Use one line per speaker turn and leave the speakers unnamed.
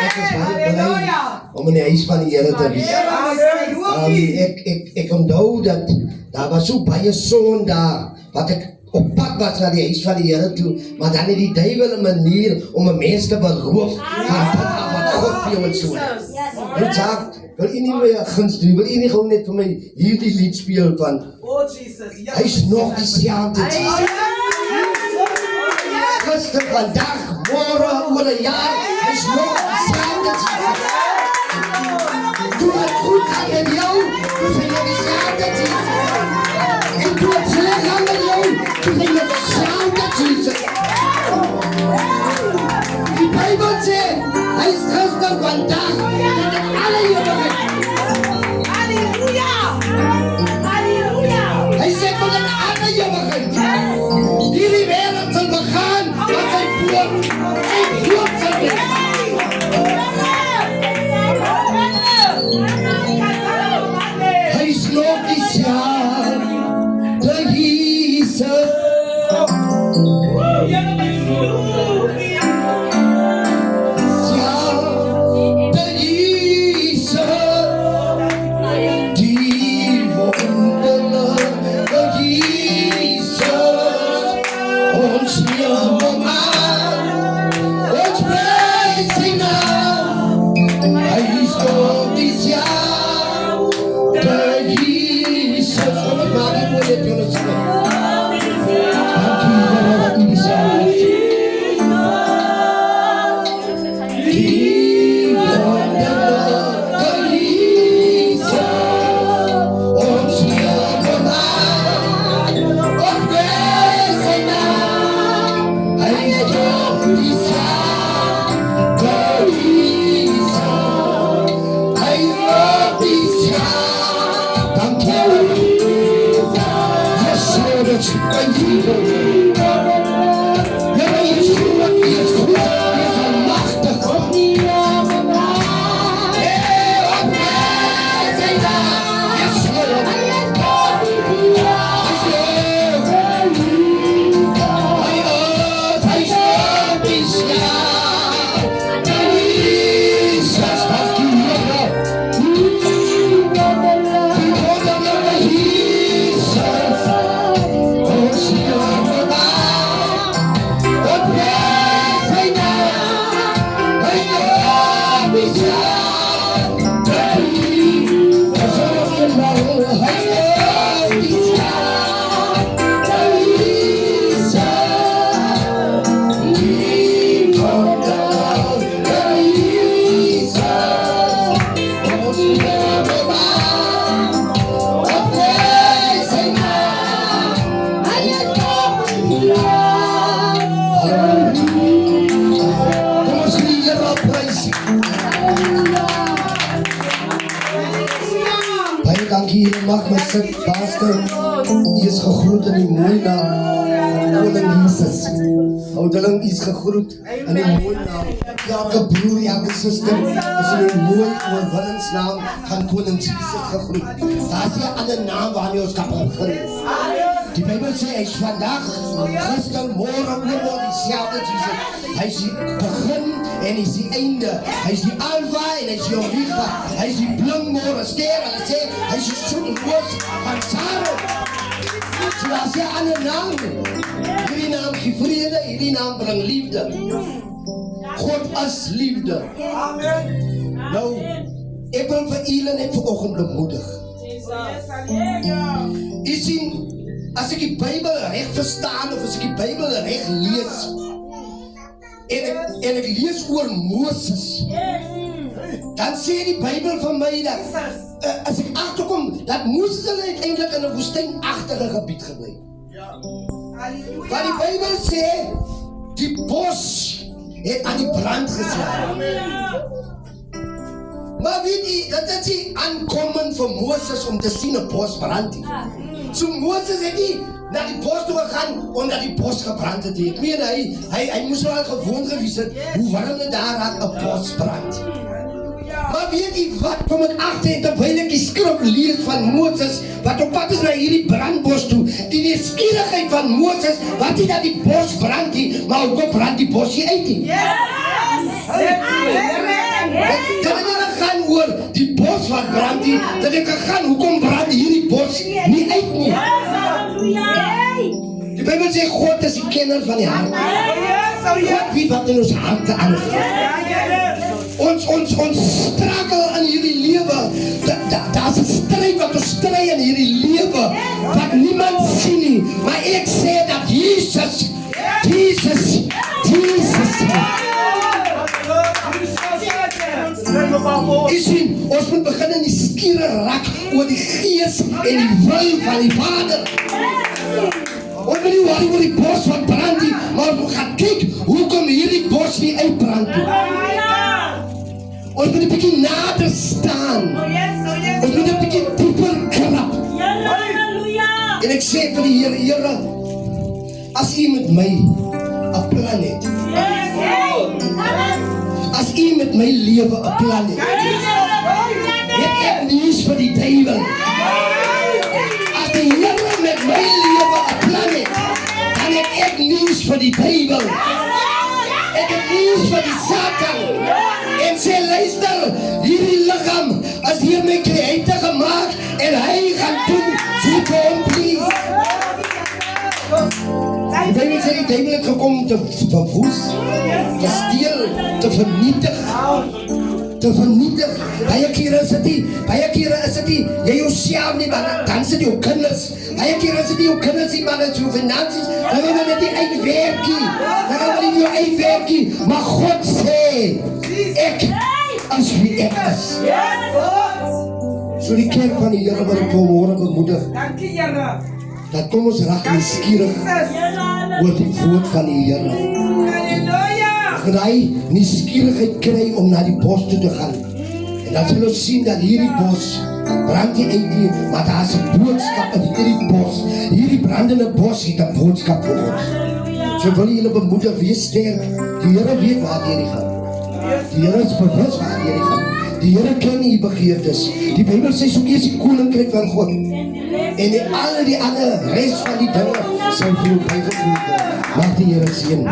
Ek is baie bly om in die huis van die Here te wees. Ek onthou dat daar was so baie son daar, wat ek op pad was na die huis van die Here toe, maar dan het die duiwel 'n manier om 'n mens te beroof van dit wat God vir jou so het. Hy sê, wil u nie meer guns doen, wil u nie gewoon net vir my hierdie lied speel van, hy is nog dieselfde Jesus. Gister, vandag, môre, oor 'n jaar, hy is nog dieselfde Jesus. Toe het goed gaan met jou, toe sê jy dieselfde Jesus. En toe het sleg gaan met jou, toe sê jy dieselfde Jesus. Die Bijbel sê, hy is gister, vandag, en alle eeuwigheid. Hy sê tot in alle eeuwigheid. Hierdie wêreld sal begaan, maar sy woord sal wees. Hy is nog dieselfde Jesus. Mag my sit, pastor, die is gegroet in die mooi naam van Koning Jesus. Ouderling is gegroet in die mooi naam. Elke broer, elke suster is in die mooi oorwinningsnaam van Koning Jesus gegroet. Daar is nie 'n ander naam waarmee ons kan begin. Die Bijbel sê, hy is vandag, gister, môre, oormôre dieselfde Jesus. Hy is die begin en hy is die einde. Hy is die Alpha en hy is die Omega. Hy is die blinkmôre ster. Hulle sê, hy is die soenboos van Sarah. So daar is nie 'n ander naam nie. Hierdie naam gee vrede, hierdie naam bring liefde. God is liefde. Nou, ek wil vir julle net vanoggend bemoedig. U sien, as ek die Bybel reg verstaan of as ek die Bybel reg lees en ek lees oor Moses, dan sê die Bybel van my dat as ek agterkom dat Moses uiteindelik in 'n woestynagtige gebied gebly. Want die Bybel sê die bos het aan die brand geslaan. Maar weet jy, dat is die aankomend vir Moses om te sien 'n bos brand. So Moses het nie na die bos toe gegaan omdat die bos gebrand het. Ek meen hy moes wel gewoon gewees het hoe warm dit daar raak 'n bos brand. Maar weet jy wat kom ek agter terwyl ek die skrif lees van Moses wat op pad is na hierdie brandbos toe. Die nuuskierigheid van Moses wat nie dat die bos brand nie, maar ook brand die bos nie uit nie. Dat het nie gaan oor die bos wat brand nie. Dat het gaan hoekom brand hierdie bos nie uit nie. Die Bybel sê God is die kenner van die hart. God weet wat in ons harte aangaan. Ons struggle in hierdie lewe. Daar's 'n stryd wat ons stry in hierdie lewe wat niemand sien nie. Maar ek sê dat Jesus jy sien, ons moet begin in die skiere raak oor die gees en die wil van die Vader. Ons moet nie worry oor die bos wat brand nie, maar ons moet gaan kyk hoekom hierdie bos nie uitbrand nie. Ons moet 'n bietjie nader staan. Ons moet 'n bietjie dieper krap. En ek sê vir die Here, as U met my 'n plan het, as U met my lewe 'n plan het, het ek nuus vir die duiwel. As die Here met my lewe 'n plan het, dan het ek nuus vir die duiwel. Ek het nuus vir die Satan. En sê, luister, hierdie liggaam is hier my Creator gemaak en hy gaan doen soos hom please. Die Bybel sê die duiwel het gekom om te verwoes, te steel, te vernietig. Baie kere is dit nie jy jouself nie, maar dan sit jou kinders. Baie kere is dit nie jou kinders nie, maar dit is jou finansies. Dan wil jy net die eie werkie. Dan wil jy jou eie werkie. Maar God sê, ek is wie ek is. So die kerk van die Here wat ek vanmôre bemoedig.
Dankie Here.
Dat kom ons raak nuuskierig oor die woord van die Here.
Halleluja.
Gaan hy nuuskierigheid kry om na die bos toe te gaan. En dan sal ons sien dat hierdie bos brand nie uit nie, maar daar is 'n boodskap in hierdie bos. Hierdie brandende bos het 'n boodskap vir ons. So wil julle bemoedig, wees sterk. Die Here weet waar jy gaan. Die Here is bewus waar jy gaan. Die Here ken die begeertes. Die Bybel sê soek eers die koninkryk van God. En al die ander res van die dinge sal vir jou bygevoeg word. Laat die Here seën.